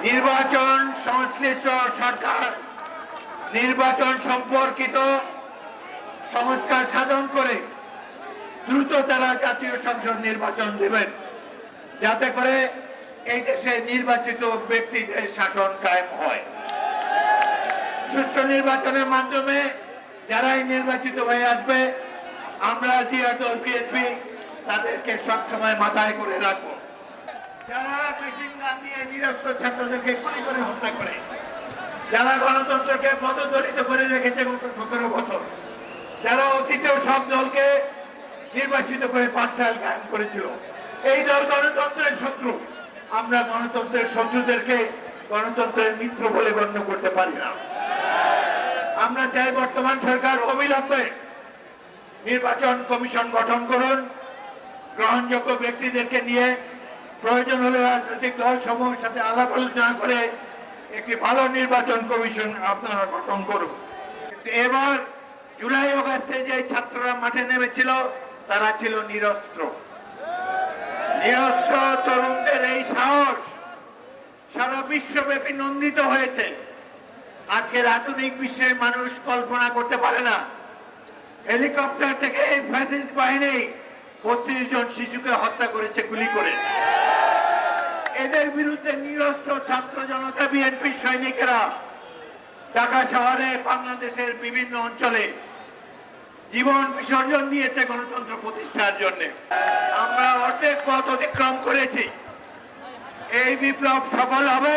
নির্বাচন সংশ্লিষ্ট সরকার নির্বাচন সম্পর্কিত সংস্কার সাধন করে দ্রুত তারা জাতীয় সংসদ নির্বাচন দেবেন, যাতে করে এই দেশে নির্বাচিত ব্যক্তিদের শাসন কায়েম হয়। সুষ্ঠু নির্বাচনের মাধ্যমে যারাই নির্বাচিত হয়ে আসবে, আমরা জিয়া দল বিএনপি তাদেরকে সবসময় মাথায় করে রাখবো। যারা মেশিন গান দিয়ে নিরস্ত্র ছাত্রদেরকে গুলি করে হত্যা করে, যারা গণতন্ত্রকে পদদলিত করে রেখেছে গত 17 বছর, যারা অতীতেও সব দলকে নির্বাচিত করে পাঠশাল কায়েম করেছিল, এই দল গণতন্ত্রের শত্রু। আমরা গণতন্ত্রের শত্রুদেরকে গণতন্ত্রের মিত্র বলে গণ্য করতে পারি না। আমরা চাই বর্তমান সরকার অবিলম্বে নির্বাচন কমিশন গঠন করুন, গ্রহণযোগ্য ব্যক্তিদেরকে নিয়ে প্রয়োজন হলে রাজনৈতিক দল সমূহের সাথে আলাপ আলোচনা করে একটি ভালো নির্বাচন কমিশন আপনারা গঠন করুন। এবার জুলাই অগাস্টে যে ছাত্ররা মাঠে নেমেছিল তারা ছিল নিরস্ত্র। নিরস্ত্র তরুণদের এই সাহস সারা বিশ্বব্যাপী নন্দিত হয়েছে। আজকের আধুনিক বিশ্বের মানুষ কল্পনা করতে পারে না, হেলিকপ্টার থেকে এই ফ্যাসিস্ট বাহিনী 32 জন শিশুকে হত্যা করেছে গুলি করে। এদের বিরুদ্ধে নিরস্ত্র ছাত্র জনতা বিএনপি সৈনিকেরা ঢাকা শহরে বাংলাদেশের বিভিন্ন অঞ্চলে জীবন বিসর্জন দিয়েছে গণতন্ত্র প্রতিষ্ঠার জন্য। আমরা অর্ধেক পথ অতিক্রম করেছি। এই বিপ্লব সফল হবে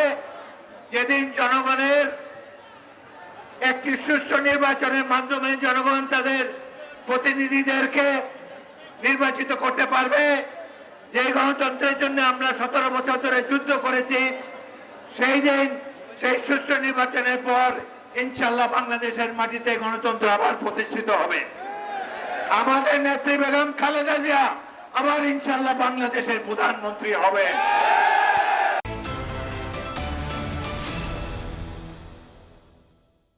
যেদিন জনগণের একটি সুষ্ঠু নির্বাচনের মাধ্যমে জনগণ তাদের প্রতিনিধিদেরকে নির্বাচিত করতে পারবে। যে গণতন্ত্রের জন্য আমরা 17 বছর ধরে যুদ্ধ করেছি, সেই দিন সেই সুষ্ঠু নির্বাচনের পর ইনশাল্লাহ বাংলাদেশের মাটিতে গণতন্ত্র আবার প্রতিষ্ঠিত হবে। আমাদের নেত্রী বেগম খালেদা জিয়া আবার ইনশাল্লাহ বাংলাদেশের প্রধানমন্ত্রী হবেন।